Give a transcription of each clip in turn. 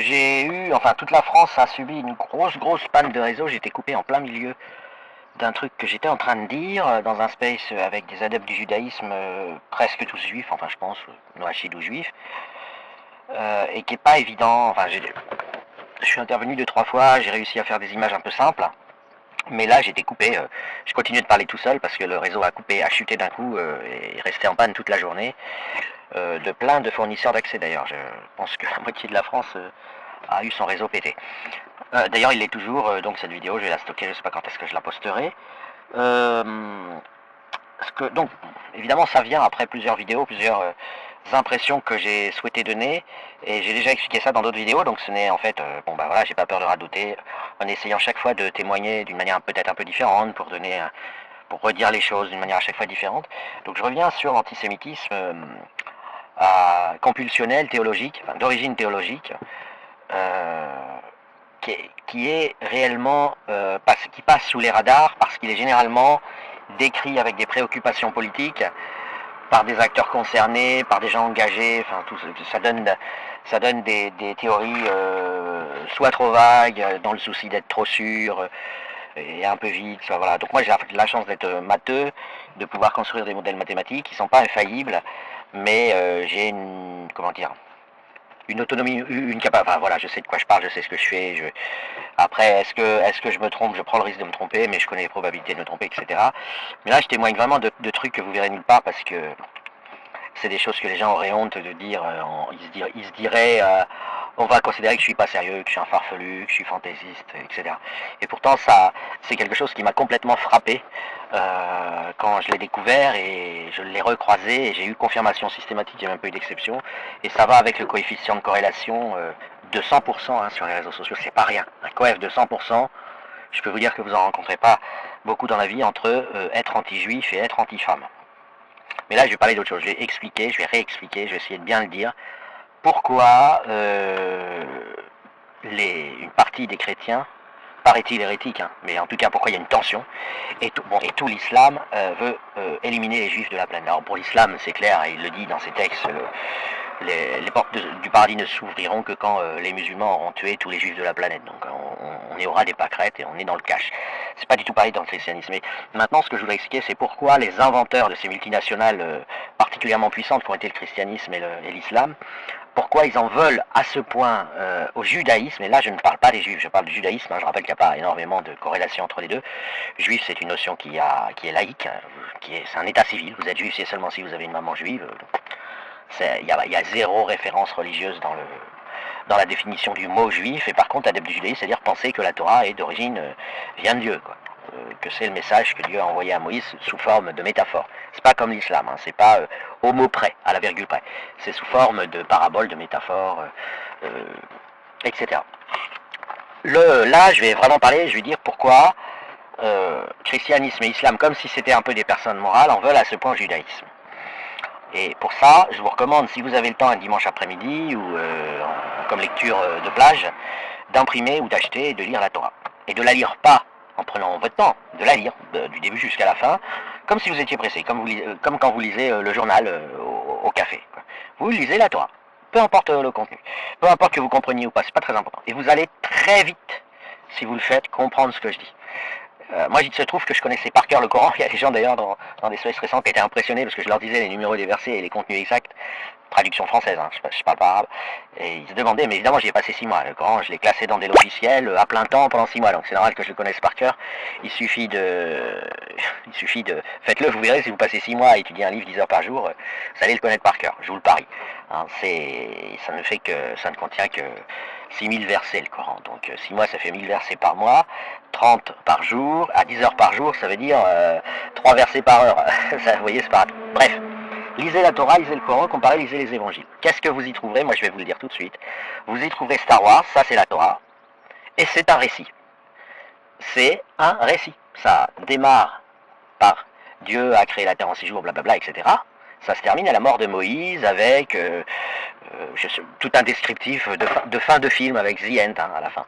J'ai eu, enfin toute la France a subi une grosse panne de réseau. J'étais coupé en plein milieu d'un truc que j'étais en train de dire dans un space avec des adeptes du judaïsme, presque tous juifs, enfin je pense, noachid ou juifs, et qui est pas évident. Enfin, je suis intervenu deux trois fois, j'ai réussi à faire des images un peu simples, mais là j'étais coupé. Je continuais de parler tout seul parce que le réseau a coupé, a chuté d'un coup et est resté en panne toute la journée. De plein de fournisseurs d'accès d'ailleurs. Je pense que la moitié de la France a eu son réseau pété. D'ailleurs, il l'est toujours, donc cette vidéo, je vais la stocker, je ne sais pas quand est-ce que je la posterai. Euh, donc, évidemment, ça vient après plusieurs vidéos, plusieurs impressions que j'ai souhaité donner, et j'ai déjà expliqué ça dans d'autres vidéos, donc ce n'est en fait, bon bah voilà, j'ai pas peur de radoter, en essayant chaque fois de témoigner d'une manière peut-être un peu différente, pour donner, pour redire les choses d'une manière à chaque fois différente. Donc je reviens sur l'antisémitisme compulsionnel, théologique, enfin, d'origine théologique, euh, qui est réellement qui passe sous les radars parce qu'il est généralement décrit avec des préoccupations politiques par des acteurs concernés, par des gens engagés. Enfin, tout ça donne des théories soit trop vagues, dans le souci d'être trop sûr et un peu vide. Soit, voilà. Donc moi j'ai la chance d'être matheux, de pouvoir construire des modèles mathématiques qui ne sont pas infaillibles, mais j'ai une, comment dire, une autonomie, une capacité. Enfin voilà, je sais de quoi je parle, je sais ce que je fais. Après, est-ce que je me trompe? Je prends le risque de me tromper, mais je connais les probabilités de me tromper, etc. Mais là, je témoigne vraiment de trucs que vous verrez nulle part parce que c'est des choses que les gens auraient honte de dire. Ils se diraient, on va considérer que je suis pas sérieux, que je suis un farfelu, que je suis fantaisiste, etc. Et pourtant, ça, c'est quelque chose qui m'a complètement frappé quand je l'ai découvert et je l'ai recroisé et j'ai eu confirmation systématique, il n'y a même pas eu d'exception. Et ça va avec le coefficient de corrélation de 100% hein, sur les réseaux sociaux, c'est pas rien. Un coef de 100%, je peux vous dire que vous n'en rencontrez pas beaucoup dans la vie entre être anti-juif et être anti-femme. Mais là, je vais parler d'autre chose. Je vais expliquer, je vais réexpliquer, je vais essayer de bien le dire. Pourquoi une partie des chrétiens, paraît-il hérétique, hein, mais en tout cas pourquoi il y a une tension, et tout l'islam veut éliminer les juifs de la planète. Alors pour l'islam, c'est clair, il le dit dans ses textes, les portes du paradis ne s'ouvriront que quand les musulmans auront tué tous les juifs de la planète. Donc on y aura des pâquerettes et on est dans le cash. C'est pas du tout pareil dans le christianisme. Mais maintenant, ce que je voudrais expliquer, c'est pourquoi les inventeurs de ces multinationales particulièrement puissantes qu'ont été le christianisme et l'islam, pourquoi ils en veulent à ce point au judaïsme, et là je ne parle pas des juifs, je parle du judaïsme, hein, je rappelle qu'il n'y a pas énormément de corrélation entre les deux. Juif, c'est une notion qui est laïque, c'est un état civil, vous êtes juif, c'est seulement si vous avez une maman juive. Il y a zéro référence religieuse dans la définition du mot juif, et par contre adepte du judaïsme, c'est-à-dire penser que la Torah est d'origine, vient de Dieu, quoi. Que c'est le message que Dieu a envoyé à Moïse sous forme de métaphore. C'est pas comme l'islam, hein, c'est pas au mot près, à la virgule près. C'est sous forme de paraboles, de métaphores, etc. Là, je vais vraiment parler, je vais dire pourquoi christianisme et islam, comme si c'était un peu des personnes morales, en veulent à ce point au judaïsme. Et pour ça, je vous recommande, si vous avez le temps un dimanche après-midi ou comme lecture de plage, d'imprimer ou d'acheter et de lire la Torah. Et de la lire pas en prenant votre temps, de la lire du début jusqu'à la fin, comme si vous étiez pressé, comme quand vous lisez le journal au café. Vous lisez la Torah, peu importe le contenu, peu importe que vous compreniez ou pas, c'est pas très important. Et vous allez très vite, si vous le faites, comprendre ce que je dis. Moi, il se trouve que je connaissais par cœur le Coran. Il y a des gens d'ailleurs dans des soirées récentes qui étaient impressionnés parce que je leur disais les numéros des versets et les contenus exacts. Traduction française, hein, je parle pas arabe. Et ils se demandaient, mais évidemment, j'y ai passé 6 mois. Le Coran, je l'ai classé dans des logiciels à plein temps pendant 6 mois. Donc c'est normal que je le connaisse par cœur. Il suffit de. Faites-le, vous verrez, si vous passez 6 mois à étudier un livre 10 heures par jour, vous allez le connaître par cœur. Je vous le parie. Hein, ça ne contient que 6000 versets le Coran. Donc 6 mois, ça fait 1000 versets par mois. 30 par jour, à 10 heures par jour, ça veut dire 3 versets par heure. Ça, vous voyez, c'est pas rapide. Bref, lisez la Torah, lisez le Coran, comparez, lisez les évangiles. Qu'est-ce que vous y trouverez? Moi, je vais vous le dire tout de suite. Vous y trouverez Star Wars, ça c'est la Torah, et c'est un récit. C'est un récit. Ça démarre par Dieu a créé la terre en 6 jours, blablabla, etc. Ça se termine à la mort de Moïse avec tout un descriptif de fin de film avec The End hein, à la fin.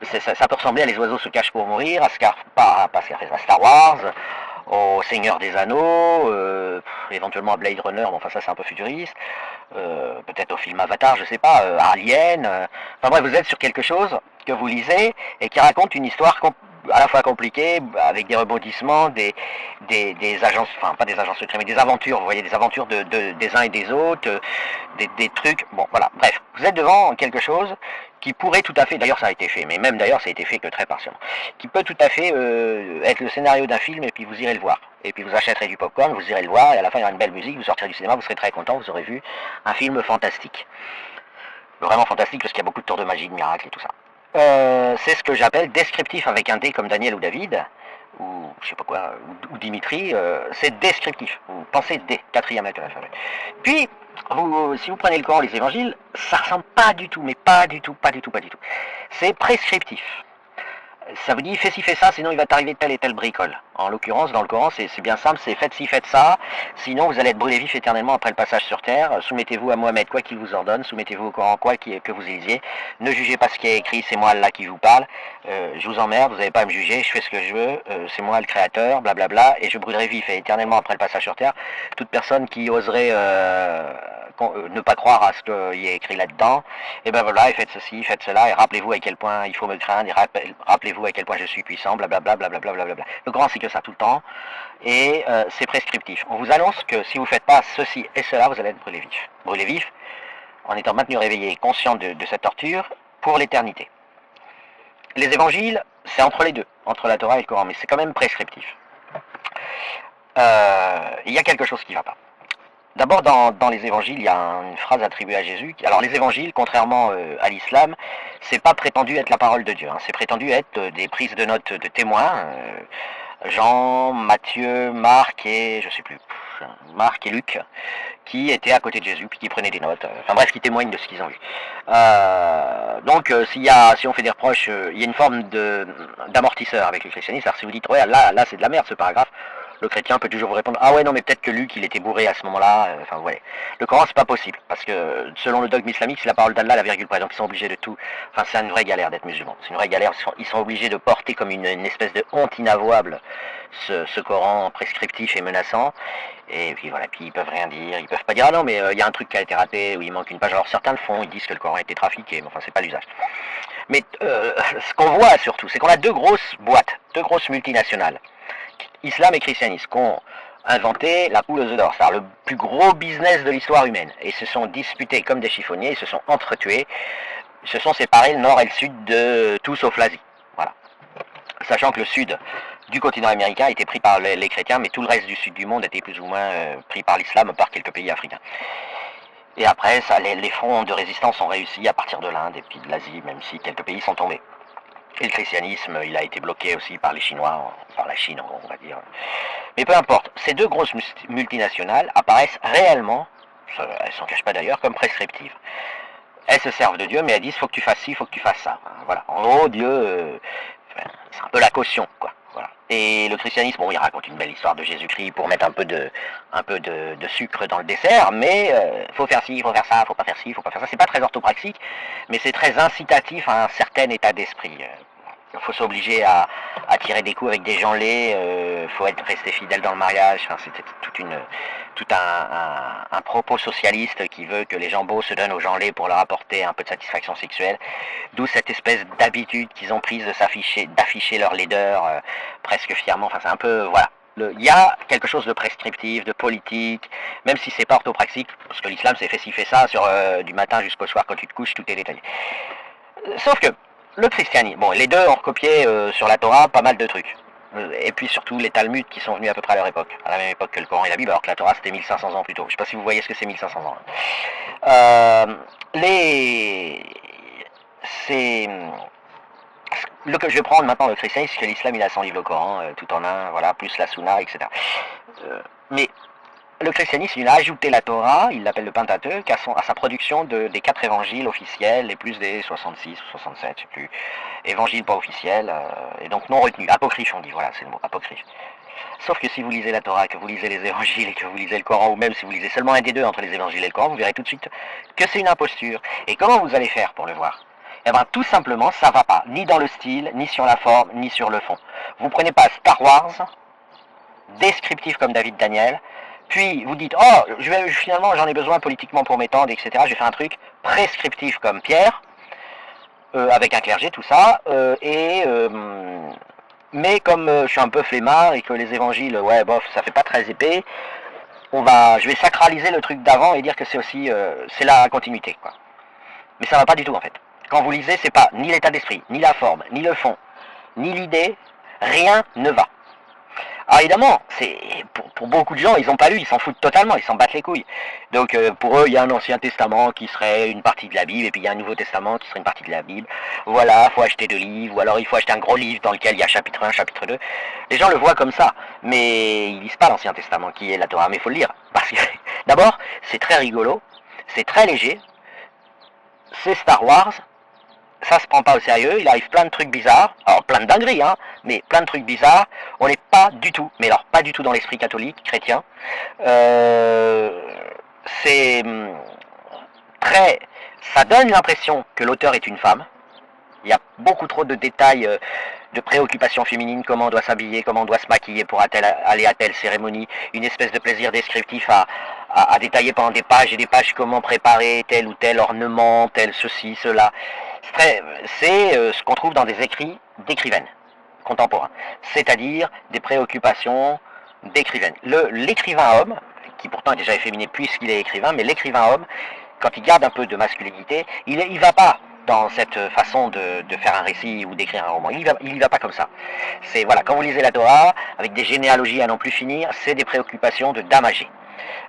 Ça peut ressembler à Les oiseaux se cachent pour mourir, à Star Wars, au Seigneur des Anneaux, éventuellement à Blade Runner, bon, enfin ça c'est un peu futuriste, peut-être au film Avatar, je sais pas, Alien, enfin bref, vous êtes sur quelque chose que vous lisez et qui raconte une histoire à la fois compliquée, avec des rebondissements, des agences, enfin pas des agences secrètes, mais des aventures, vous voyez, des aventures des uns et des autres, des trucs, bon voilà, bref, vous êtes devant quelque chose qui pourrait tout à fait, d'ailleurs ça a été fait, mais même d'ailleurs ça a été fait que très partiellement, qui peut tout à fait être le scénario d'un film et puis vous irez le voir. Et puis vous achèterez du popcorn, vous irez le voir et à la fin il y aura une belle musique, vous sortirez du cinéma, vous serez très content, vous aurez vu un film fantastique. Vraiment fantastique parce qu'il y a beaucoup de tours de magie, de miracles et tout ça. C'est ce que j'appelle descriptif avec un D comme Daniel ou David, ou je sais pas quoi, ou Dimitri, c'est descriptif. Vous pensez D, quatrième lettre de l'alphabet. Puis, si vous prenez le Coran, les évangiles, ça ressemble pas du tout, mais pas du tout, pas du tout, pas du tout. C'est prescriptif. Ça vous dit fais ci, fais ça, sinon il va t'arriver telle et telle bricole. En l'occurrence, dans le Coran, c'est bien simple, c'est faites ci, faites ça, sinon vous allez être brûlé vif éternellement après le passage sur terre. Soumettez-vous à Mohammed, quoi qu'il vous ordonne, soumettez-vous au Coran, quoi que vous lisiez. Ne jugez pas ce qui est écrit, c'est moi Allah qui vous parle. Je vous emmerde, vous n'avez pas à me juger, je fais ce que je veux, c'est moi le créateur, blablabla, et je brûlerai vif et éternellement après le passage sur terre. Toute personne qui oserait ne pas croire à ce qu'il y a écrit là-dedans, et ben voilà, et faites ceci, faites cela, et rappelez-vous à quel point il faut me craindre, et rappelez-vous à quel point je suis puissant, blablabla, blablabla, blablabla. Le Coran c'est que ça tout le temps, et c'est prescriptif. On vous annonce que si vous ne faites pas ceci et cela, vous allez être brûlé vif. Brûlé vif, en étant maintenu réveillé, conscient de cette torture, pour l'éternité. Les évangiles, c'est entre les deux, entre la Torah et le Coran, mais c'est quand même prescriptif. Il y a quelque chose qui ne va pas. D'abord, dans les évangiles, il y a une phrase attribuée à Jésus. Alors, les évangiles, contrairement à l'islam, c'est pas prétendu être la parole de Dieu. Hein, c'est prétendu être des prises de notes de témoins. Jean, Matthieu, Marc et je sais plus, Marc et Luc, qui étaient à côté de Jésus puis qui prenaient des notes. Enfin bref, qui témoignent de ce qu'ils ont vu. Donc, si on fait des reproches, il y a une forme d'amortisseur avec le christianisme. Alors, si vous dites ouais, là, c'est de la merde ce paragraphe. Le chrétien peut toujours vous répondre ah ouais non mais peut-être que Luc il était bourré à ce moment-là. Enfin ouais. Le Coran c'est pas possible parce que selon le dogme islamique c'est la parole d'Allah la virgule près donc ils sont obligés de tout. Enfin c'est une vraie galère d'être musulman. C'est une vraie galère. Ils sont obligés de porter comme une espèce de honte inavouable ce Coran prescriptif et menaçant. Et puis voilà, puis ils peuvent rien dire, ils peuvent pas dire ah non mais il y a un truc qui a été raté ou il manque une page. Alors certains le font, ils disent que le Coran a été trafiqué, mais enfin c'est pas l'usage. Mais ce qu'on voit surtout, c'est qu'on a deux grosses boîtes, deux grosses multinationales. Islam et christianisme, qui ont inventé la poule aux œufs d'or, c'est-à-dire le plus gros business de l'histoire humaine. Et se sont disputés comme des chiffonniers, ils se sont entretués, se sont séparés le nord et le sud de tout sauf l'Asie. Voilà. Sachant que le sud du continent américain était pris par les chrétiens, mais tout le reste du sud du monde était plus ou moins pris par l'islam, par quelques pays africains. Et après, les fronts de résistance ont réussi à partir de l'Inde et puis de l'Asie, même si quelques pays sont tombés. Et le christianisme, il a été bloqué aussi par les Chinois, par la Chine, on va dire. Mais peu importe, ces deux grosses multinationales apparaissent réellement, elles s'en cachent pas d'ailleurs, comme prescriptives. Elles se servent de Dieu, mais elles disent faut que tu fasses ci, faut que tu fasses ça. Voilà. En gros, Dieu, c'est un peu la caution, quoi. Voilà. Et le christianisme, bon, il raconte une belle histoire de Jésus-Christ pour mettre un peu de sucre dans le dessert, mais faut faire ci, faut faire ça, faut pas faire ci, faut pas faire ça. C'est pas très orthopraxique, mais c'est très incitatif à un certain état d'esprit. Il faut s'obliger à tirer des coups avec des gens laids, faut rester fidèle dans le mariage. Enfin, c'est tout un propos socialiste qui veut que les gens beaux se donnent aux gens laids pour leur apporter un peu de satisfaction sexuelle. D'où cette espèce d'habitude qu'ils ont prise d'afficher leur laideur presque fièrement. Enfin, c'est un peu, voilà. Il y a quelque chose de prescriptif, de politique, même si c'est pas orthopraxique, parce que l'islam c'est fait ci, fait ça, du matin jusqu'au soir quand tu te couches, tout est détaillé. Sauf que le christianisme, bon, les deux ont recopié sur la Torah pas mal de trucs. Et puis surtout les Talmuds qui sont venus à peu près à leur époque, à la même époque que le Coran et la Bible, alors que la Torah c'était 1500 ans plus tôt. Je ne sais pas si vous voyez ce que c'est 1500 ans. C'est je vais prendre maintenant le christianisme, parce que l'islam il a son livre le Coran, tout en un, voilà, plus la Sunna, etc. Mais le christianisme, il a ajouté la Torah, il l'appelle le Pentateuque, à sa production des 4 évangiles officiels, et plus des 66 ou 67, je sais plus, évangiles pas officiels, et donc non retenus, apocryphes on dit, voilà, c'est le mot, apocryphe. Sauf que si vous lisez la Torah, que vous lisez les évangiles et que vous lisez le Coran, ou même si vous lisez seulement un des deux entre les évangiles et le Coran, vous verrez tout de suite que c'est une imposture. Et comment vous allez faire pour le voir? Eh bien, tout simplement, ça va pas, ni dans le style, ni sur la forme, ni sur le fond. Vous prenez pas Star Wars, descriptif comme David Daniel, puis vous dites, oh, finalement j'en ai besoin politiquement pour m'étendre, etc. Je vais faire un truc prescriptif comme Pierre, avec un clergé, tout ça, mais comme je suis un peu flemmard et que les évangiles, ouais, bof, ça fait pas très épais, je vais sacraliser le truc d'avant et dire que c'est aussi, c'est la continuité, quoi. Mais ça va pas du tout, en fait. Quand vous lisez, c'est pas ni l'état d'esprit, ni la forme, ni le fond, ni l'idée, rien ne va. Alors évidemment, pour beaucoup de gens, ils n'ont pas lu, ils s'en foutent totalement, ils s'en battent les couilles. Donc pour eux, il y a un Ancien Testament qui serait une partie de la Bible, et puis il y a un Nouveau Testament qui serait une partie de la Bible. Voilà, il faut acheter 2 livres, ou alors il faut acheter un gros livre dans lequel il y a chapitre 1, chapitre 2. Les gens le voient comme ça, mais ils lisent pas l'Ancien Testament qui est la Torah, mais il faut le lire. Parce que d'abord, c'est très rigolo, c'est très léger, c'est Star Wars, ça se prend pas au sérieux, il arrive plein de trucs bizarres, alors plein de dingueries, hein, mais plein de trucs bizarres, on n'est pas du tout, mais alors pas du tout dans l'esprit catholique, chrétien, c'est très, ça donne l'impression que l'auteur est une femme, il y a beaucoup trop de détails, de préoccupations féminines, comment on doit s'habiller, comment on doit se maquiller pour aller à telle cérémonie, une espèce de plaisir descriptif à détailler pendant des pages et des pages comment préparer tel ou tel ornement, tel ceci, cela. C'est ce qu'on trouve dans des écrits d'écrivaines contemporains, c'est-à-dire des préoccupations d'écrivaines. L'écrivain homme, qui pourtant est déjà efféminé puisqu'il est écrivain, mais l'écrivain homme, quand il garde un peu de masculinité, il ne va pas dans cette façon de faire un récit ou d'écrire un roman. Il y va pas comme ça. C'est voilà, quand vous lisez la Torah, avec des généalogies à non plus finir, c'est des préoccupations de dames âgées.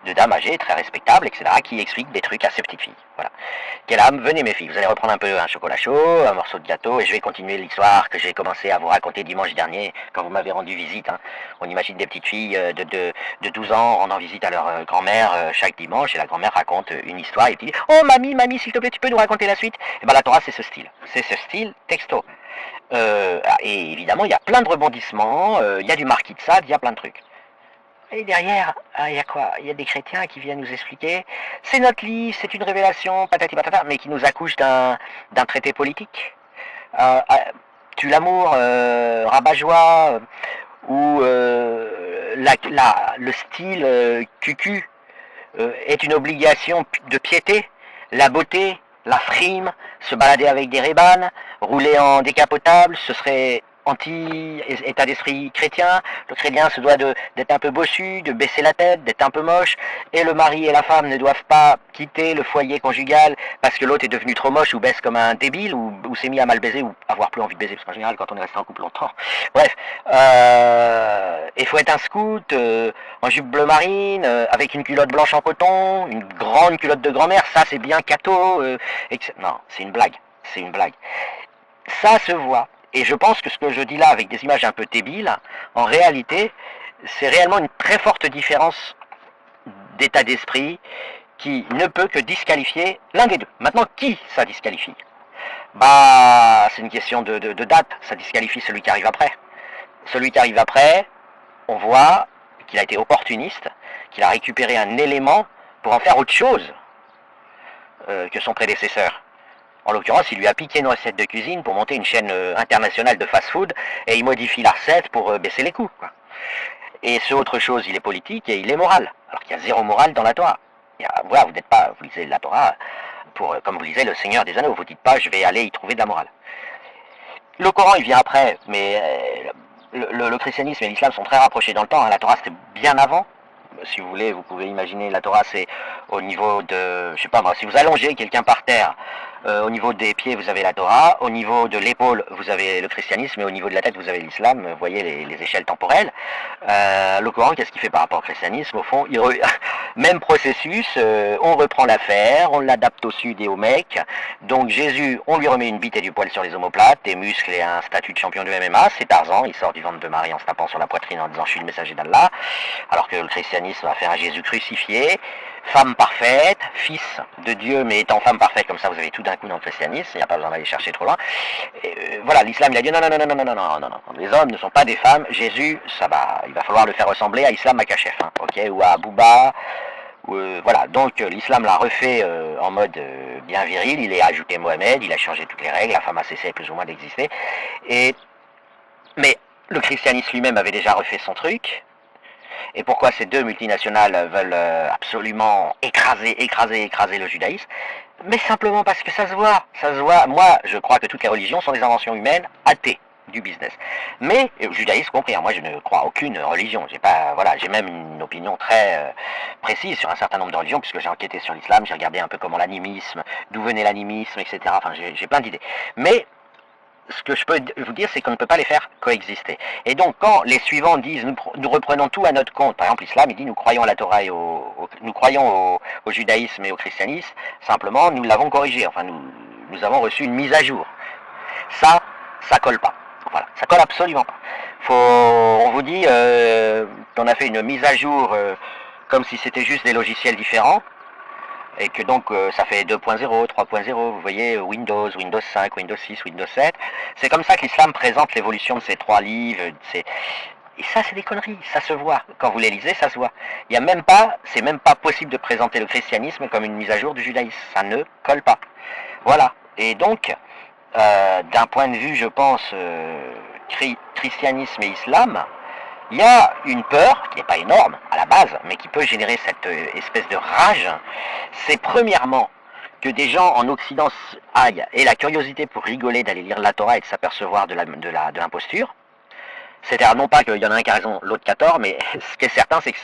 De dames âgées, très respectables, etc., qui expliquent des trucs à ces petites filles. Voilà. Quelle âme, venez mes filles, vous allez reprendre un peu un chocolat chaud, un morceau de gâteau, et je vais continuer l'histoire que j'ai commencé à vous raconter dimanche dernier, quand vous m'avez rendu visite. Hein. On imagine des petites filles de 12 ans rendant visite à leur grand-mère chaque dimanche, et la grand-mère raconte une histoire, et puis oh mamie, s'il te plaît, tu peux nous raconter la suite? Et bien la Torah, c'est ce style. C'est ce style texto. Et évidemment, il y a plein de rebondissements, il y a du marquis de Sade, il y a plein de trucs. Et derrière, il y a quoi? Il y a des chrétiens qui viennent nous expliquer, c'est notre livre, c'est une révélation, patati patata, mais qui nous accouche d'un traité politique. Tue l'amour, rabat-joie, ou le style cucu est une obligation de piété, la beauté, la frime, se balader avec des rébanes, rouler en décapotable, ce serait anti-état d'esprit chrétien. Le chrétien se doit d'être un peu bossu, de baisser la tête, d'être un peu moche, et le mari et la femme ne doivent pas quitter le foyer conjugal parce que l'autre est devenu trop moche ou baisse comme un débile ou s'est mis à mal baiser ou avoir plus envie de baiser, parce qu'en général quand on est resté en couple longtemps, bref, il faut être un scout en jupe bleu marine, avec une culotte blanche en coton, une grande culotte de grand-mère, ça c'est bien catho, non, c'est une blague, c'est une blague. Ça se voit. Et je pense que ce que je dis là, avec des images un peu débiles, en réalité, c'est réellement une très forte différence d'état d'esprit qui ne peut que disqualifier l'un des deux. Maintenant, qui ça disqualifie? Bah, c'est une question de date. Ça disqualifie celui qui arrive après. Celui qui arrive après, on voit qu'il a été opportuniste, qu'il a récupéré un élément pour en faire autre chose que son prédécesseur. En l'occurrence, il lui a piqué une recette de cuisine pour monter une chaîne internationale de fast-food et il modifie la recette pour baisser les coûts. Quoi. Et ce autre chose, il est politique et il est moral. Alors qu'il y a zéro morale dans la Torah. Voilà, vous lisez la Torah comme vous lisez le Seigneur des Anneaux. Vous dites pas, je vais aller y trouver de la morale. Le Coran, il vient après, mais le christianisme et l'islam sont très rapprochés dans le temps. Hein. La Torah, c'était bien avant. Si vous voulez, vous pouvez imaginer la Torah, c'est au niveau de, je sais pas moi, si vous allongez quelqu'un par terre, au niveau des pieds, vous avez la Torah, au niveau de l'épaule, vous avez le christianisme, et au niveau de la tête, vous avez l'islam, vous voyez les échelles temporelles. Le Coran, qu'est-ce qu'il fait par rapport au christianisme? Au fond, même processus, on reprend l'affaire, on l'adapte au sud et au mec. Donc Jésus, on lui remet une bite et du poil sur les omoplates, des muscles et un statut de champion de MMA, c'est Tarzan, il sort du ventre de Marie en se tapant sur la poitrine en disant « je suis le messager d'Allah », alors que le christianisme va faire un Jésus crucifié, femme parfaite, fils de Dieu, mais étant femme parfaite, comme ça vous avez tout d'un coup dans le christianisme, il n'y a pas besoin d'aller chercher trop loin. Et, voilà, l'islam il a dit non, les hommes ne sont pas des femmes, Jésus, ça va, il va falloir le faire ressembler à Islam Makachev, hein, ok, ou à Bouba, voilà, donc l'islam l'a refait en mode bien viril, il a ajouté Mohamed, il a changé toutes les règles, la femme a cessé plus ou moins d'exister, mais le christianisme lui-même avait déjà refait son truc, et pourquoi ces deux multinationales veulent absolument écraser le judaïsme. Mais simplement parce que ça se voit, Moi, je crois que toutes les religions sont des inventions humaines athées du business. Mais, judaïsme compris, moi je ne crois à aucune religion. J'ai même une opinion très précise sur un certain nombre de religions, puisque j'ai enquêté sur l'islam, j'ai regardé un peu comment l'animisme, d'où venait l'animisme, etc. Enfin, j'ai plein d'idées. Mais ce que je peux vous dire, c'est qu'on ne peut pas les faire coexister. Et donc, quand les suivants disent nous reprenons tout à notre compte, par exemple, l'islam, il dit nous croyons à la Torah et nous croyons au judaïsme et au christianisme, simplement, nous l'avons corrigé. Enfin, nous avons reçu une mise à jour. Ça colle pas. Voilà, ça colle absolument pas. On vous dit qu'on a fait une mise à jour comme si c'était juste des logiciels différents. Et que donc ça fait 2.0, 3.0, vous voyez, Windows 5, Windows 6, Windows 7. C'est comme ça que l'islam présente l'évolution de ces trois livres. Et ça, c'est des conneries, ça se voit. Quand vous les lisez, ça se voit. C'est même pas possible de présenter le christianisme comme une mise à jour du judaïsme. Ça ne colle pas. Voilà. Et donc, d'un point de vue, je pense, christianisme et islam, il y a une peur, qui n'est pas énorme à la base, mais qui peut générer cette espèce de rage. C'est premièrement que des gens en Occident aillent et la curiosité pour rigoler d'aller lire la Torah et de s'apercevoir de l'imposture. C'est-à-dire non pas qu'il y en a un qui a raison, l'autre qui a tort, mais ce qui est certain, c'est que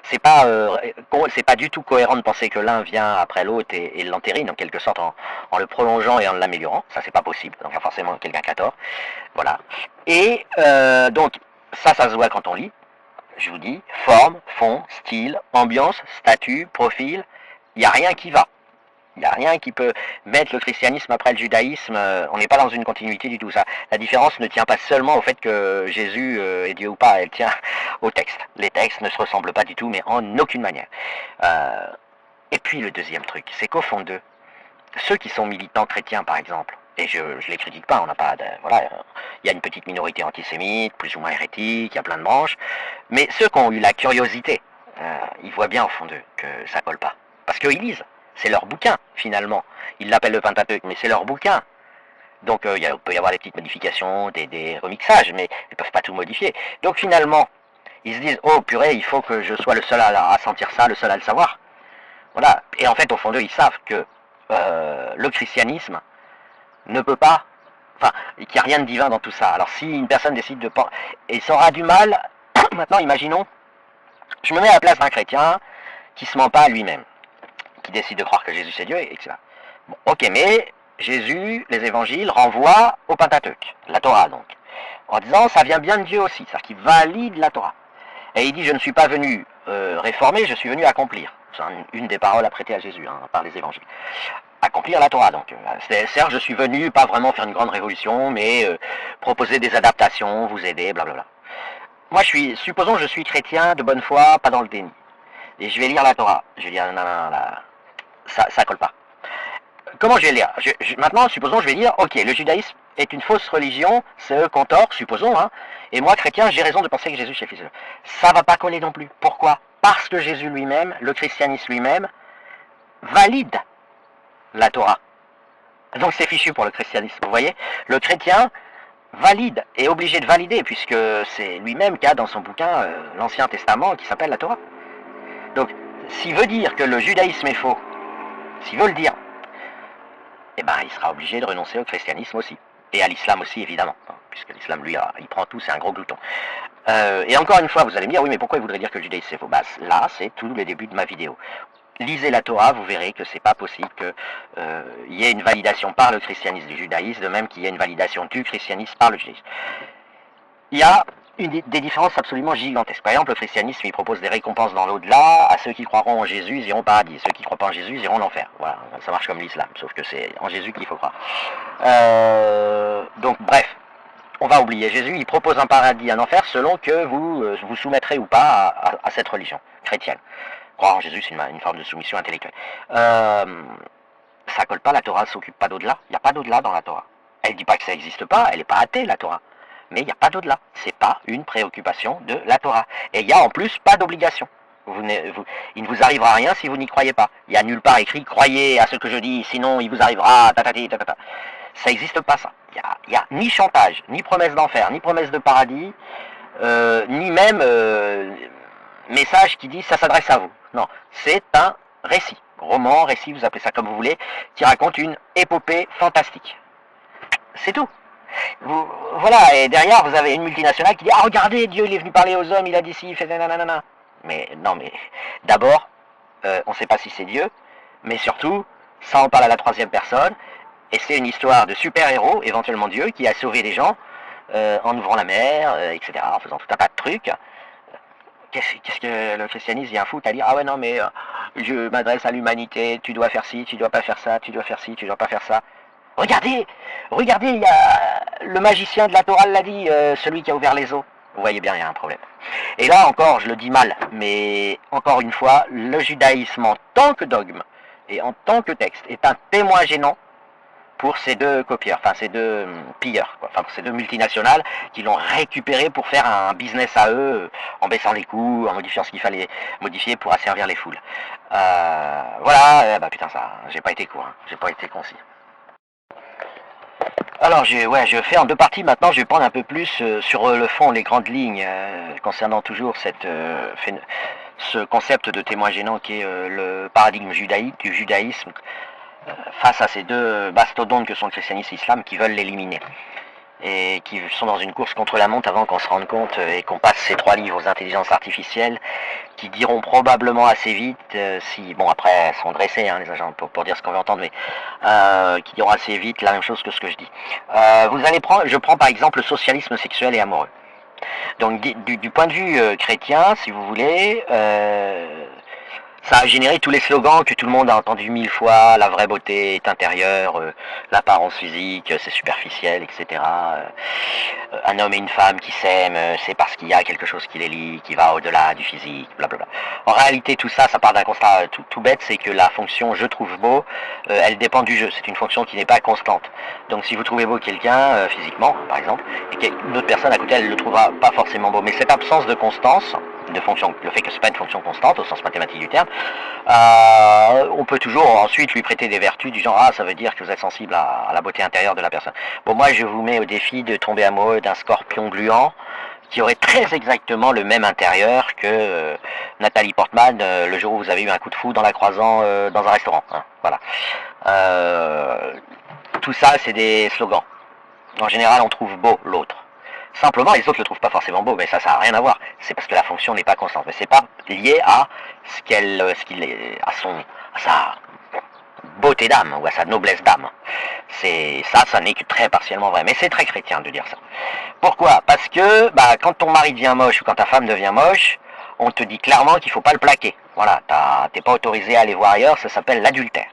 c'est pas du tout cohérent de penser que l'un vient après l'autre et l'entérine en quelque sorte en le prolongeant et en l'améliorant. Ça, c'est pas possible. Donc, il y a forcément quelqu'un qui a tort. Voilà. Et donc, ça se voit quand on lit. Je vous dis, forme, fond, style, ambiance, statut, profil, il n'y a rien qui va. Il n'y a rien qui peut mettre le christianisme après le judaïsme. On n'est pas dans une continuité du tout. Ça. La différence ne tient pas seulement au fait que Jésus est Dieu ou pas, elle tient au texte. Les textes ne se ressemblent pas du tout, mais en aucune manière. Et puis le deuxième truc, c'est qu'au fond d'eux, ceux qui sont militants chrétiens par exemple, et je les critique pas, on n'a pas voilà, il y a une petite minorité antisémite, plus ou moins hérétique, il y a plein de branches, mais ceux qui ont eu la curiosité, ils voient bien au fond d'eux que ça colle pas. Parce qu'ils lisent. C'est leur bouquin, finalement. Ils l'appellent le Pentateuque, mais c'est leur bouquin. Donc il peut y avoir des petites modifications, des remixages, mais ils ne peuvent pas tout modifier. Donc finalement, ils se disent, oh purée, il faut que je sois le seul à sentir ça, le seul à le savoir. Voilà. Et en fait, au fond d'eux, ils savent que le christianisme ne peut pas, enfin, qu'il n'y a rien de divin dans tout ça. Alors si une personne décide de penser, et ça aura du mal, maintenant imaginons, je me mets à la place d'un chrétien qui ne se ment pas à lui-même, qui décide de croire que Jésus c'est Dieu, etc. Bon, ok, mais Jésus, les évangiles, renvoient au Pentateuque, la Torah donc, en disant ça vient bien de Dieu aussi, c'est-à-dire qu'il valide la Torah. Et il dit je ne suis pas venu réformer, je suis venu accomplir. C'est une des paroles apprêtées à Jésus par les évangiles. Accomplir la Torah donc. C'est-à-dire je suis venu pas vraiment faire une grande révolution, mais proposer des adaptations, vous aider, blablabla. Moi supposons que je suis chrétien de bonne foi, pas dans le déni. Et je vais lire la Torah. Je vais dire non, ça colle pas. Comment je vais lire maintenant, supposons, je vais dire, ok, le judaïsme est une fausse religion, c'est eux qu'on tort, supposons, et moi, chrétien, j'ai raison de penser que Jésus est le Fils de Dieu. Ça va pas coller non plus. Pourquoi? Parce que Jésus lui-même, le christianisme lui-même, valide la Torah. Donc c'est fichu pour le christianisme, vous voyez? Le chrétien valide, est obligé de valider, puisque c'est lui-même qui a dans son bouquin l'Ancien Testament qui s'appelle la Torah. Donc, s'il veut dire que le judaïsme est faux, s'il veut le dire, eh ben, il sera obligé de renoncer au christianisme aussi. Et à l'islam aussi, évidemment. Puisque l'islam, lui, il prend tout, c'est un gros glouton. Et encore une fois, vous allez me dire, oui, mais pourquoi il voudrait dire que le judaïsme c'est faux? Bah, là, c'est tout le début de ma vidéo. Lisez la Torah, vous verrez que c'est pas possible qu'il y ait une validation par le christianisme du judaïsme, de même qu'il y ait une validation du christianisme par le judaïsme. Il y a des différences absolument gigantesques. Par exemple, le christianisme, il propose des récompenses dans l'au-delà. À ceux qui croiront en Jésus, ils iront au paradis. Ceux qui ne croient pas en Jésus, ils iront en enfer. Voilà, ça marche comme l'islam, sauf que c'est en Jésus qu'il faut croire. Donc, bref, on va oublier. Jésus, il propose un paradis, un enfer, selon que vous vous soumettrez ou pas à cette religion chrétienne. Croire en Jésus, c'est une forme de soumission intellectuelle. Ça colle pas, la Torah ne s'occupe pas d'au-delà. Il n'y a pas d'au-delà dans la Torah. Elle ne dit pas que ça n'existe pas, elle n'est pas athée, la Torah. Mais il n'y a pas d'au-delà. C'est pas une préoccupation de la Torah. Et il n'y a en plus pas d'obligation. Il ne vous arrivera rien si vous n'y croyez pas. Il n'y a nulle part écrit croyez à ce que je dis, sinon il vous arrivera tatati tatata. Ça n'existe pas ça. Il n'y a ni chantage, ni promesse d'enfer, ni promesse de paradis, ni même message qui dit ça s'adresse à vous. Non, c'est un récit, roman, récit, vous appelez ça comme vous voulez, qui raconte une épopée fantastique. C'est tout. Voilà, et derrière vous avez une multinationale qui dit ah regardez, Dieu il est venu parler aux hommes, il a dit ci, il fait nanana. Mais non, mais d'abord, on ne sait pas si c'est Dieu, mais surtout, ça en parle à la troisième personne, et c'est une histoire de super-héros, éventuellement Dieu, qui a sauvé des gens en ouvrant la mer, etc., en faisant tout un tas de trucs. Qu'est-ce que le christianisme vient foutre à dire ah ouais non mais je m'adresse à l'humanité, tu dois faire ci, tu dois pas faire ça, tu dois faire ci, tu dois pas faire ça. Regardez, regardez, il y a le magicien de la Torah l'a dit, celui qui a ouvert les eaux. Vous voyez bien, il y a un problème. Et là encore, je le dis mal, mais encore une fois, le judaïsme en tant que dogme et en tant que texte est un témoin gênant pour ces deux copieurs, enfin ces deux pilleurs, quoi. Enfin pour ces deux multinationales qui l'ont récupéré pour faire un business à eux, en baissant les coûts, en modifiant ce qu'il fallait modifier pour asservir les foules. Voilà, bah putain ça, j'ai pas été court, hein. J'ai pas été concis. Alors je fais en deux parties maintenant, je vais prendre un peu plus sur le fond, les grandes lignes, concernant toujours ce concept de témoin gênant qui est le paradigme du judaïsme face à ces deux mastodontes que sont le christianisme et l'islam qui veulent l'éliminer et qui sont dans une course contre la montre avant qu'on se rende compte et qu'on passe ces 3 livres aux intelligences artificielles qui diront probablement assez vite, si, bon après elles sont dressées hein, les agents pour dire ce qu'on veut entendre, mais qui diront assez vite la même chose que ce que je dis. Vous allez prendre, je prends par exemple le socialisme sexuel et amoureux. Donc du point de vue chrétien, si vous voulez, ça a généré tous les slogans que tout le monde a entendu 1000 fois, la vraie beauté est intérieure, l'apparence physique, c'est superficiel, etc. Un homme et une femme qui s'aiment, c'est parce qu'il y a quelque chose qui les lie, qui va au-delà du physique, blablabla. En réalité, tout ça, ça part d'un constat tout bête, c'est que la fonction « je trouve beau », elle dépend du jeu, c'est une fonction qui n'est pas constante. Donc si vous trouvez beau quelqu'un, physiquement, par exemple, et qu'une autre personne à côté, elle ne le trouvera pas forcément beau. Mais cette absence de constance, de fonction, le fait que ce n'est pas une fonction constante au sens mathématique du terme, on peut toujours ensuite lui prêter des vertus du genre ah ça veut dire que vous êtes sensible à la beauté intérieure de la personne. Bon moi je vous mets au défi de tomber amoureux d'un scorpion gluant qui aurait très exactement le même intérieur que Nathalie Portman le jour où vous avez eu un coup de fou dans la croisant dans un restaurant. Hein, voilà. Tout ça c'est des slogans. En général on trouve beau l'autre. Simplement, les autres le trouvent pas forcément beau, mais ça n'a rien à voir. C'est parce que la fonction n'est pas constante. Mais c'est pas lié à à sa beauté d'âme ou à sa noblesse d'âme. Ça n'est que très partiellement vrai. Mais c'est très chrétien de dire ça. Pourquoi? Parce que quand ton mari devient moche ou quand ta femme devient moche, on te dit clairement qu'il ne faut pas le plaquer. Voilà, t'es pas autorisé à aller voir ailleurs, ça s'appelle l'adultère.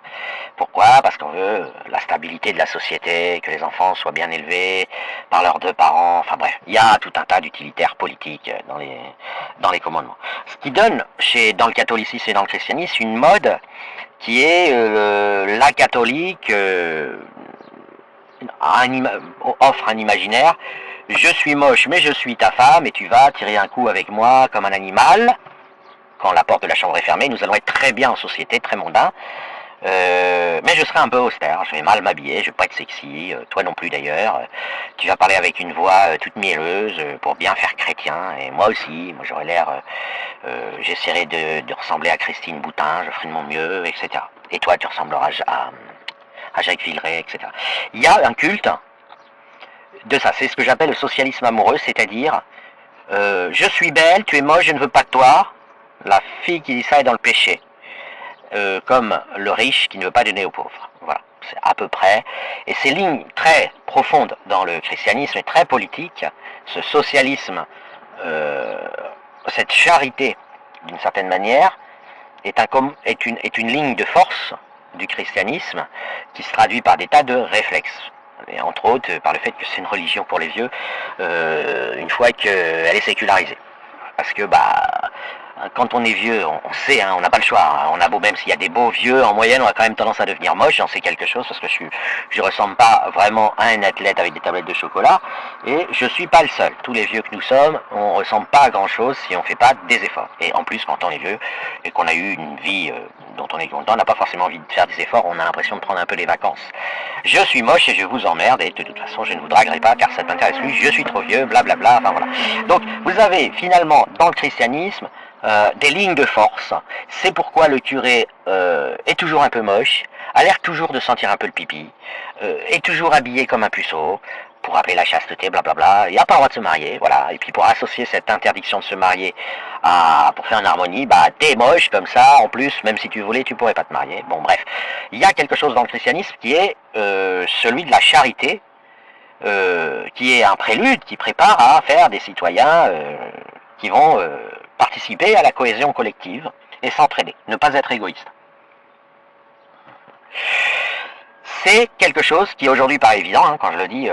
Pourquoi? Parce qu'on veut la stabilité de la société, que les enfants soient bien élevés par leurs 2 parents, enfin bref, il y a tout un tas d'utilitaires politiques dans les commandements. Ce qui donne, dans le catholicisme et dans le christianisme, une mode qui est la catholique offre un imaginaire, je suis moche mais je suis ta femme et tu vas tirer un coup avec moi comme un animal. Quand la porte de la chambre est fermée, nous allons être très bien en société, très mondain. Mais je serai un peu austère, je vais mal m'habiller, je vais pas être sexy, toi non plus d'ailleurs. Tu vas parler avec une voix toute mielleuse pour bien faire chrétien, et moi aussi, moi j'aurai l'air, j'essaierai de ressembler à Christine Boutin, je ferai de mon mieux, etc. Et toi tu ressembleras à Jacques Villeray, etc. Il y a un culte de ça, c'est ce que j'appelle le socialisme amoureux, c'est-à-dire je suis belle, tu es moche, je ne veux pas de toi. La fille qui dit ça est dans le péché. Comme le riche qui ne veut pas donner aux pauvres. Voilà, c'est à peu près. Et ces lignes très profondes dans le christianisme et très politiques, ce socialisme, cette charité, d'une certaine manière, est une ligne de force du christianisme qui se traduit par des tas de réflexes. Et entre autres par le fait que c'est une religion pour les vieux, une fois qu'elle est sécularisée. Parce que quand on est vieux, on sait, hein, on n'a pas le choix. Hein, on a beau, même s'il y a des beaux vieux, en moyenne, on a quand même tendance à devenir moche. J'en sais quelque chose parce que je ressemble pas vraiment à un athlète avec des tablettes de chocolat. Et je suis pas le seul. Tous les vieux que nous sommes, on ressemble pas à grand chose si on fait pas des efforts. Et en plus, quand on est vieux et qu'on a eu une vie dont on est content, on n'a pas forcément envie de faire des efforts. On a l'impression de prendre un peu les vacances. Je suis moche et je vous emmerde et de toute façon, je ne vous draguerai pas car ça ne m'intéresse plus. Je suis trop vieux, blablabla. Enfin voilà. Donc, vous avez finalement dans le christianisme des lignes de force. C'est pourquoi le curé est toujours un peu moche, a l'air toujours de sentir un peu le pipi, est toujours habillé comme un puceau, pour rappeler la chasteté, blablabla, il n'a pas le droit de se marier, voilà, et puis pour associer cette interdiction de se marier pour faire une harmonie, bah t'es moche comme ça, en plus, même si tu voulais, tu pourrais pas te marier, bon bref. Il y a quelque chose dans le christianisme qui est celui de la charité, qui est un prélude, qui prépare à faire des citoyens qui vont participer à la cohésion collective et s'entraider, ne pas être égoïste. C'est quelque chose qui aujourd'hui paraît évident, hein, quand je le dis,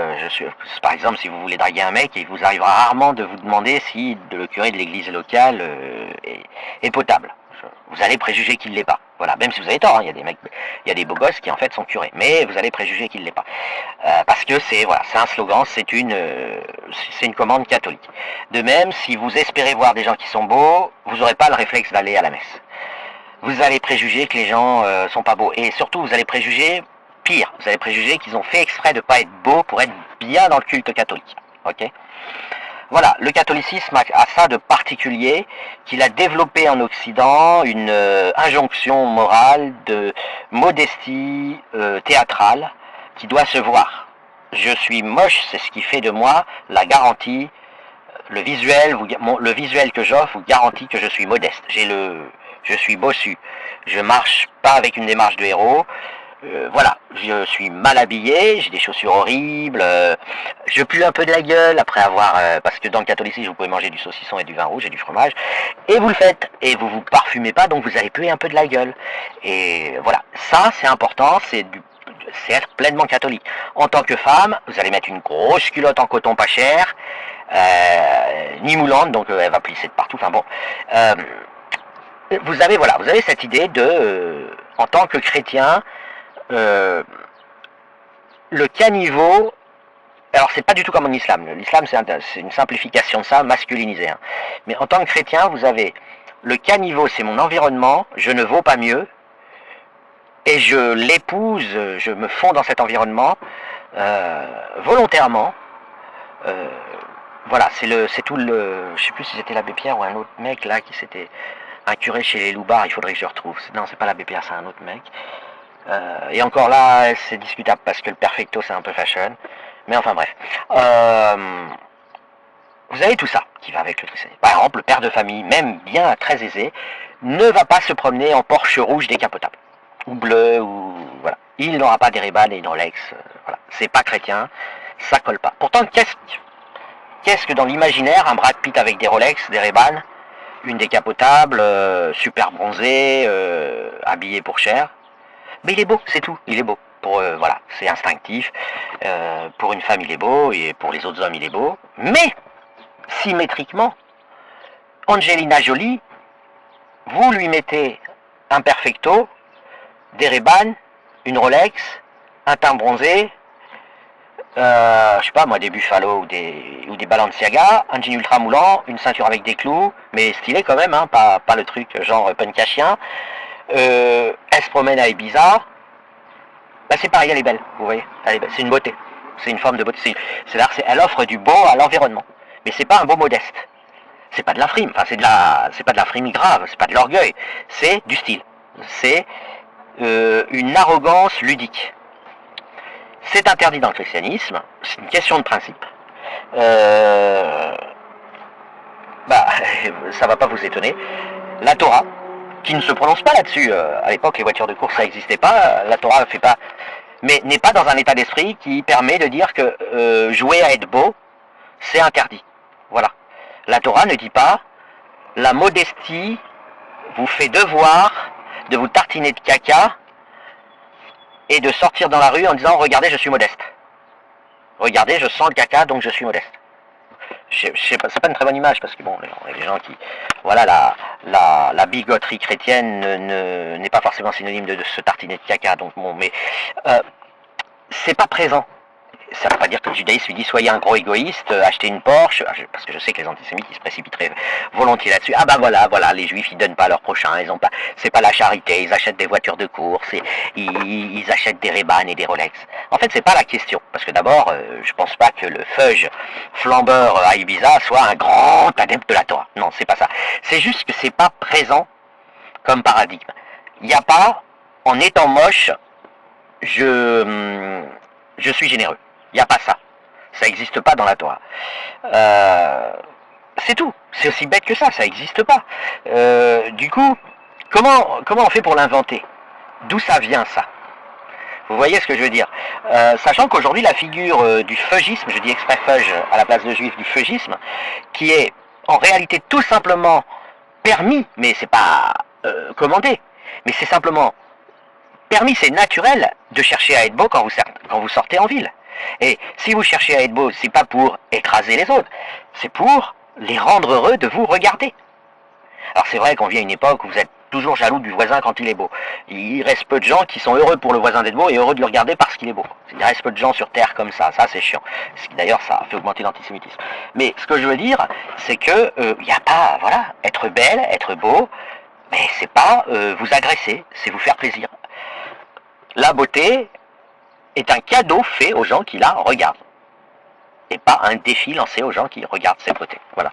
par exemple si vous voulez draguer un mec, il vous arrivera rarement de vous demander si le curé de l'église locale est potable. Vous allez préjuger qu'il ne l'est pas. Voilà, même si vous avez tort, hein, il y a des mecs, il y a des beaux gosses qui en fait sont curés, mais vous allez préjuger qu'il ne l'est pas. Parce que c'est voilà, c'est un slogan, c'est une commande catholique. De même, si vous espérez voir des gens qui sont beaux, vous n'aurez pas le réflexe d'aller à la messe. Vous allez préjuger que les gens sont pas beaux. Et surtout, vous allez préjuger, pire, vous allez préjuger qu'ils ont fait exprès de ne pas être beaux pour être bien dans le culte catholique. Ok ? Voilà, le catholicisme a ça de particulier, qu'il a développé en Occident une injonction morale de modestie théâtrale qui doit se voir. Je suis moche, c'est ce qui fait de moi la garantie, le visuel que j'offre vous garantit que je suis modeste. Je suis bossu, je marche pas avec une démarche de héros. Voilà, je suis mal habillé, j'ai des chaussures horribles, je pue un peu de la gueule après avoir, parce que dans le catholicisme vous pouvez manger du saucisson et du vin rouge et du fromage, et vous le faites, et vous vous parfumez pas, donc vous allez puer un peu de la gueule. Et voilà, ça c'est important, c'est être pleinement catholique. En tant que femme, vous allez mettre une grosse culotte en coton pas cher, ni moulante, donc elle va plisser de partout, enfin bon. Vous avez cette idée de, en tant que chrétien, le caniveau, alors c'est pas du tout comme en islam. L'islam c'est une simplification de ça, masculinisé. Hein. Mais en tant que chrétien, vous avez le caniveau, c'est mon environnement, je ne vaux pas mieux, et je l'épouse, je me fonds dans cet environnement volontairement. Voilà, c'est tout le, je sais plus si c'était l'abbé Pierre ou un autre mec là qui s'était un curé chez les loupards, il faudrait que je retrouve. Non, c'est pas l'abbé Pierre, c'est un autre mec. Et encore là, c'est discutable parce que le perfecto c'est un peu fashion. Mais enfin bref. Vous avez tout ça qui va avec le christianisme. Par exemple, le père de famille, même bien très aisé, ne va pas se promener en Porsche rouge décapotable. Ou bleu, ou voilà. Il n'aura pas des Ray-Ban et une Rolex. Voilà. C'est pas chrétien, ça colle pas. Pourtant, qu'est-ce que dans l'imaginaire, un Brad Pitt avec des Rolex, des Ray-Ban, une décapotable, super bronzé, habillé pour cher. Mais il est beau, c'est tout, il est beau. Voilà, c'est instinctif. Pour une femme, il est beau, et pour les autres hommes, il est beau. Mais, symétriquement, Angelina Jolie, vous lui mettez un perfecto, des Ray-Ban, une Rolex, un teint bronzé, je sais pas moi, des Buffalo ou des Balenciaga, un jean ultra moulant, une ceinture avec des clous, mais stylé quand même, hein, pas le truc genre punk à chien. Elle se promène à Ibiza, bah c'est pareil, elle est belle, vous voyez, c'est une beauté, c'est une forme de beauté, elle offre du beau à l'environnement, mais c'est pas un beau modeste, c'est pas de la frime, enfin c'est pas de la frime grave, c'est pas de l'orgueil, c'est du style, c'est une arrogance ludique. C'est interdit dans le christianisme, c'est une question de principe. Ça va pas vous étonner, la Torah, qui ne se prononce pas là-dessus. À l'époque, les voitures de course, ça n'existait pas. La Torah ne fait pas, mais n'est pas dans un état d'esprit qui permet de dire que jouer à être beau, c'est interdit. Voilà. La Torah ne dit pas la modestie vous fait devoir de vous tartiner de caca et de sortir dans la rue en disant regardez, je suis modeste. Regardez, je sens le caca, donc je suis modeste. Je sais pas, c'est pas une très bonne image parce que bon, il y a des gens qui, voilà, la bigoterie chrétienne n'est pas forcément synonyme de se tartiner de caca, donc bon, mais c'est pas présent. ça ne veut pas dire que le judaïsme lui dit soyez un gros égoïste, achetez une Porsche, parce que je sais que les antisémites ils se précipiteraient volontiers là-dessus. Ah bah voilà, les juifs ils donnent pas à leurs prochains, ils ont pas, c'est pas la charité, ils achètent des voitures de course, ils achètent des Ray-Ban et des Rolex. En fait c'est pas la question, parce que d'abord je pense pas que le fudge flambeur à Ibiza soit un grand adepte de la Torah. Non, c'est pas ça. C'est juste que c'est pas présent comme paradigme. Il n'y a pas, en étant moche, je suis généreux. Il n'y a pas ça. Ça n'existe pas dans la Torah. C'est tout. C'est aussi bête que ça n'existe pas. Du coup, comment on fait pour l'inventer? D'où ça vient ça? Vous voyez ce que je veux dire? Sachant qu'aujourd'hui la figure du feugisme, je dis exprès feuge à la place de juif, du feugisme, qui est en réalité tout simplement permis, mais c'est pas commandé, mais c'est simplement permis, c'est naturel de chercher à être beau quand vous sortez en ville. Et si vous cherchez à être beau, c'est pas pour écraser les autres, c'est pour les rendre heureux de vous regarder. Alors c'est vrai qu'on vit à une époque où vous êtes toujours jaloux du voisin quand il est beau. Il reste peu de gens qui sont heureux pour le voisin d'être beau et heureux de le regarder parce qu'il est beau. Il reste peu de gens sur Terre comme ça c'est chiant. D'ailleurs ça fait augmenter l'antisémitisme. Mais ce que je veux dire, c'est que il n'y a pas, voilà, être belle, être beau, mais c'est pas vous agresser, c'est vous faire plaisir. La beauté est un cadeau fait aux gens qui la regardent. Et pas un défi lancé aux gens qui regardent cette beauté. Voilà.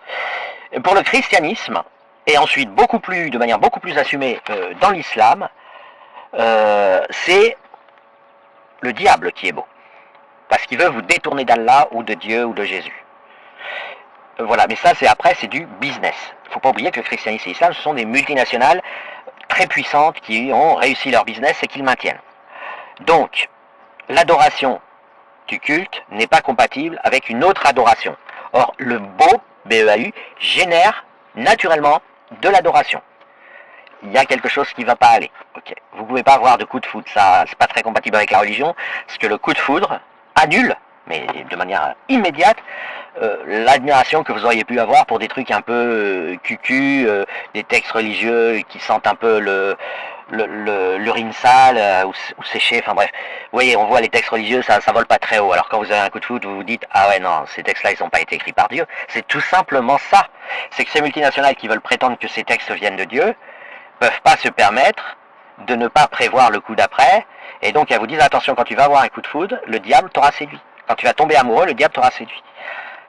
Pour le christianisme, et ensuite de manière beaucoup plus assumée dans l'islam, c'est le diable qui est beau. Parce qu'il veut vous détourner d'Allah ou de Dieu ou de Jésus. Voilà, mais ça c'est du business. Il ne faut pas oublier que le christianisme et l'islam, ce sont des multinationales très puissantes qui ont réussi leur business et qui le maintiennent. Donc, l'adoration du culte n'est pas compatible avec une autre adoration. Or, le beau, B-E-A-U, génère naturellement de l'adoration. Il y a quelque chose qui ne va pas aller. Okay. Vous ne pouvez pas avoir de coup de foudre, ça c'est pas très compatible avec la religion, parce que le coup de foudre annule, mais de manière immédiate, l'admiration que vous auriez pu avoir pour des trucs un peu cucu, des textes religieux qui sentent un peu l'urine sale ou séché, enfin bref. Vous voyez, on voit les textes religieux, ça vole pas très haut. Alors quand vous avez un coup de foudre, vous vous dites, ah ouais non, ces textes-là, ils n'ont pas été écrits par Dieu. C'est tout simplement ça. C'est que ces multinationales qui veulent prétendre que ces textes viennent de Dieu, peuvent pas se permettre de ne pas prévoir le coup d'après, et donc elles vous disent, attention, quand tu vas avoir un coup de foudre, le diable t'aura séduit. Quand tu vas tomber amoureux, le diable t'aura séduit.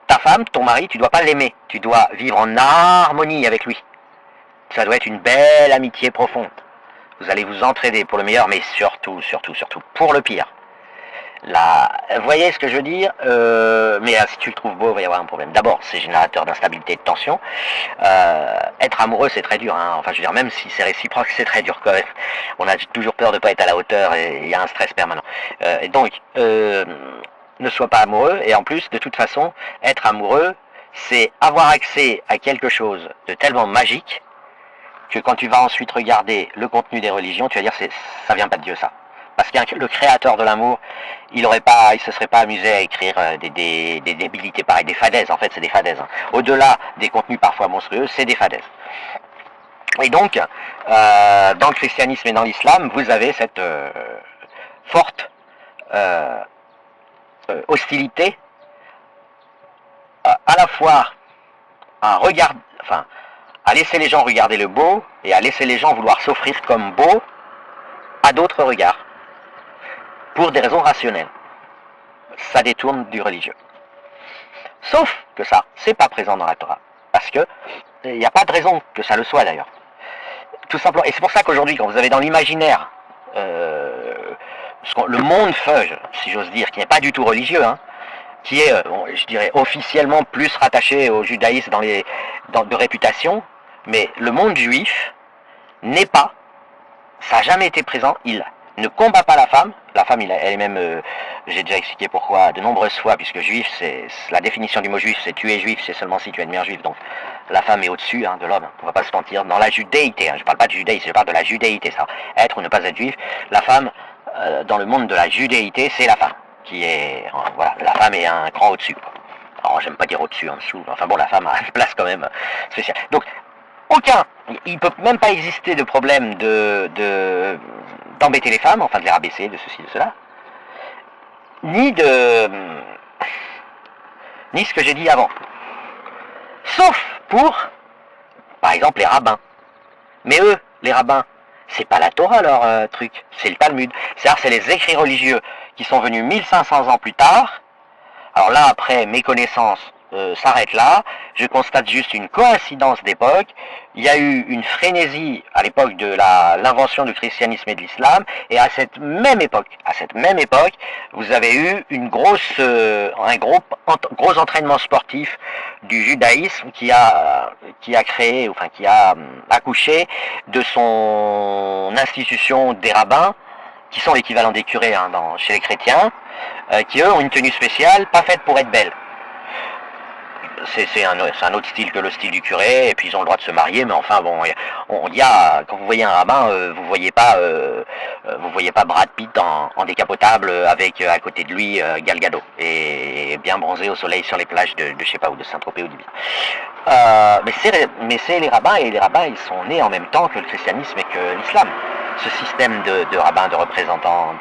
Ta femme, ton mari, tu dois pas l'aimer, tu dois vivre en harmonie avec lui. Ça doit être une belle amitié profonde. Vous allez vous entraider pour le meilleur, mais surtout pour le pire. Là, vous voyez ce que je veux dire, mais si tu le trouves beau, il va y avoir un problème. D'abord, c'est générateur d'instabilité et de tension. Être amoureux, c'est très dur. Hein. Enfin, je veux dire, même si c'est réciproque, c'est très dur quand même. On a toujours peur de ne pas être à la hauteur et il y a un stress permanent. Et donc, ne sois pas amoureux. Et en plus, de toute façon, être amoureux, c'est avoir accès à quelque chose de tellement magique que quand tu vas ensuite regarder le contenu des religions, tu vas dire ça vient pas de Dieu ça. Parce que le créateur de l'amour, il se serait pas amusé à écrire des débilités pareilles, des fadaises, en fait c'est des fadaises. Hein. Au-delà des contenus parfois monstrueux, c'est des fadaises. Et donc, dans le christianisme et dans l'islam, vous avez cette forte hostilité à la fois à laisser les gens regarder le beau et à laisser les gens vouloir s'offrir comme beau à d'autres regards, pour des raisons rationnelles. Ça détourne du religieux. Sauf que ça, c'est pas présent dans la Torah. Parce que il n'y a pas de raison que ça le soit d'ailleurs. Tout simplement. Et c'est pour ça qu'aujourd'hui, quand vous avez dans l'imaginaire le monde feuge, si j'ose dire, qui n'est pas du tout religieux, hein, qui est, je dirais, officiellement plus rattaché au judaïsme de réputation, mais le monde juif n'est pas, ça n'a jamais été présent, il ne combat pas la femme elle est même, j'ai déjà expliqué pourquoi de nombreuses fois, puisque juif, c'est la définition du mot juif, c'est tu es juif, c'est seulement si tu admires juif, donc la femme est au-dessus de l'homme, on ne va pas se mentir, dans la judéité, je ne parle pas de judaïsme, je parle de la judéité, ça, être ou ne pas être juif, la femme, dans le monde de la judéité, c'est la femme, qui est, voilà, la femme est un cran au-dessus, alors j'aime pas dire au-dessus, en dessous, enfin bon, la femme a une place quand même spéciale, donc il ne peut même pas exister de problème d'embêter les femmes, enfin de les rabaisser, de ceci, de cela, ni ni ce que j'ai dit avant. Sauf pour, par exemple, les rabbins. Mais eux, les rabbins, c'est pas la Torah leur truc, c'est le Talmud. C'est-à-dire c'est les écrits religieux qui sont venus 1500 ans plus tard. Alors là, après, mes connaissances s'arrêtent là. Je constate juste une coïncidence d'époque. Il y a eu une frénésie à l'époque de l'invention du christianisme et de l'islam. Et à cette même époque, vous avez eu un gros entraînement sportif du judaïsme qui a créé, enfin qui a accouché de son institution des rabbins, qui sont l'équivalent des curés chez les chrétiens, qui eux ont une tenue spéciale, pas faite pour être belle. C'est un autre style que le style du curé, et puis ils ont le droit de se marier, mais enfin bon, quand vous voyez un rabbin, vous voyez pas Brad Pitt en décapotable avec à côté de lui Gal Gadot, et bien bronzé au soleil sur les plages de je sais pas où, de Saint-Tropez ou d'Ibiza. Mais c'est les rabbins, et les rabbins ils sont nés en même temps que le christianisme et que l'islam. Ce système de rabbins, de représentants,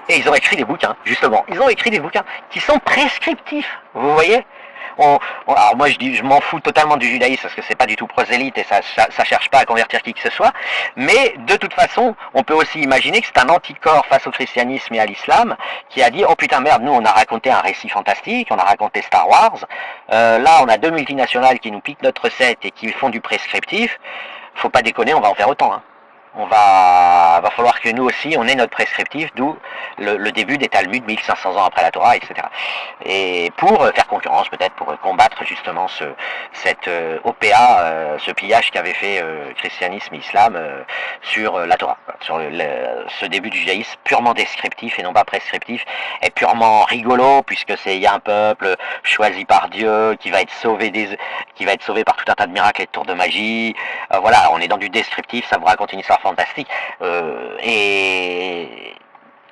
et ils ont écrit des bouquins, justement. Ils ont écrit des bouquins qui sont prescriptifs, vous voyez. Alors moi je m'en fous totalement du judaïsme parce que c'est pas du tout prosélyte et ça cherche pas à convertir qui que ce soit, mais de toute façon on peut aussi imaginer que c'est un anticorps face au christianisme et à l'islam qui a dit oh putain merde, nous on a raconté un récit fantastique, on a raconté Star Wars, là on a 2 multinationales qui nous piquent notre recette et qui font du prescriptif, faut pas déconner, on va en faire autant, hein. Va falloir que nous aussi on ait notre prescriptif, d'où le début des Talmuds 1500 ans après la Torah, etc. Et pour faire concurrence peut-être, pour combattre justement cette OPA, ce pillage qu'avait fait christianisme et islam sur la Torah, sur ce début du judaïsme purement descriptif et non pas prescriptif, et purement rigolo, puisque il y a un peuple choisi par Dieu qui va être sauvé par tout un tas de miracles et de tours de magie. Voilà, on est dans du descriptif, ça vous raconte une histoire fantastique, et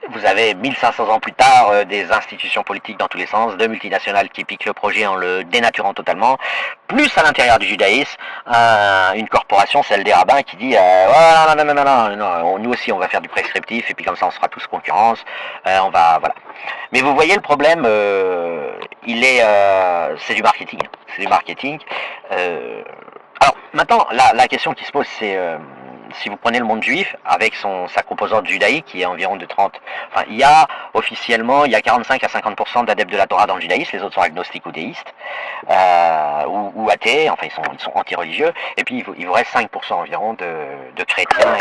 vous avez 1500 ans plus tard des institutions politiques dans tous les sens, 2 multinationales qui piquent le projet en le dénaturant totalement, plus à l'intérieur du judaïsme, une corporation, celle des rabbins, qui dit non, nous aussi on va faire du prescriptif, et puis comme ça on sera tous concurrence, voilà. Mais vous voyez le problème, c'est du marketing. C'est du marketing. Alors maintenant, la question qui se pose, c'est si vous prenez le monde juif, avec sa composante judaïque, qui est environ de 30... Enfin, il y a 45 à 50% d'adeptes de la Torah dans le judaïsme, les autres sont agnostiques ou déistes, ou athées, enfin ils sont anti-religieux, et puis il vous reste 5% environ de chrétiens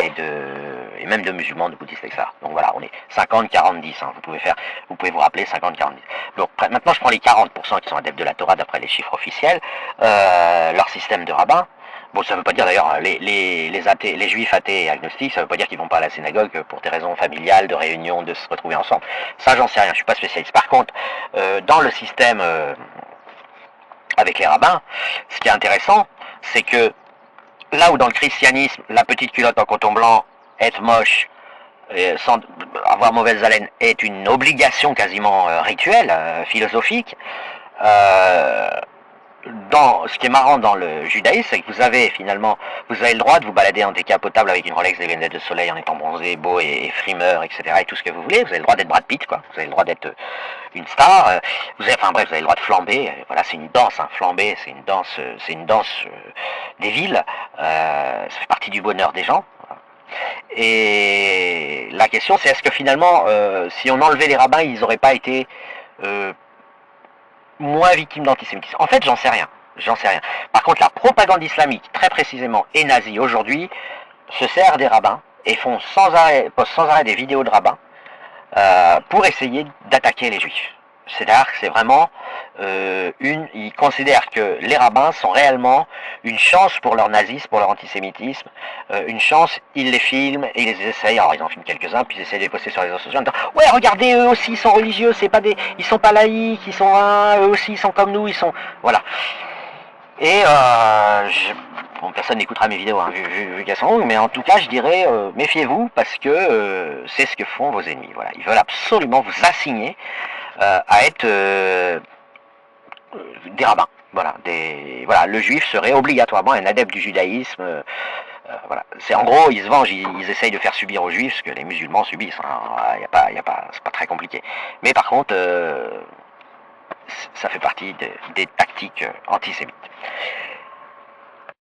et même de musulmans, de bouddhistes, etc. Donc voilà, on est 50, 40, 10, hein. Vous pouvez vous rappeler 50, 40, 10. Donc maintenant je prends les 40% qui sont adeptes de la Torah d'après les chiffres officiels, leur système de rabbins. Bon, ça ne veut pas dire d'ailleurs, les juifs athées et agnostiques, ça ne veut pas dire qu'ils vont pas à la synagogue pour des raisons familiales, de réunion, de se retrouver ensemble. Ça, j'en sais rien, je suis pas spécialiste. Par contre, dans le système avec les rabbins, ce qui est intéressant, c'est que là où dans le christianisme, la petite culotte en coton blanc, être moche, sans avoir mauvaise haleine, est une obligation quasiment rituelle, philosophique, ce qui est marrant dans le judaïsme, c'est que vous avez le droit de vous balader en décapotable avec une Rolex, des lunettes de soleil, en étant bronzé, beau et frimeur, etc. et tout ce que vous voulez. Vous avez le droit d'être Brad Pitt, quoi. Vous avez le droit d'être une star. Vous avez le droit de flamber. Voilà, c'est une danse, hein. Flamber, c'est une danse des villes. Ça fait partie du bonheur des gens. Et la question, c'est est-ce que finalement, si on enlevait les rabbins, ils n'auraient pas été moins victimes d'antisémitisme? En fait, j'en sais rien. Par contre, la propagande islamique, très précisément, et nazie aujourd'hui, se sert des rabbins et postent sans arrêt des vidéos de rabbins pour essayer d'attaquer les juifs. C'est-à-dire que c'est vraiment ils considèrent que les rabbins sont réellement une chance pour leur nazisme, pour leur antisémitisme, une chance, ils les filment et ils les essayent, alors ils en filment quelques-uns, puis ils essayent de les poster sur les réseaux sociaux en disant ouais regardez, eux aussi ils sont religieux, ils sont pas laïcs, eux aussi ils sont comme nous, voilà. Et personne n'écoutera mes vidéos, hein, vu qu'elles sont longues, mais en tout cas je dirais méfiez-vous, parce que c'est ce que font vos ennemis. Voilà, ils veulent absolument vous assigner à être des rabbins. Voilà, le juif serait obligatoirement un adepte du judaïsme. Voilà, c'est en gros, ils se vengent, ils essayent de faire subir aux juifs ce que les musulmans subissent. Hein. C'est pas très compliqué. Mais par contre, ça fait partie des tactiques antisémites.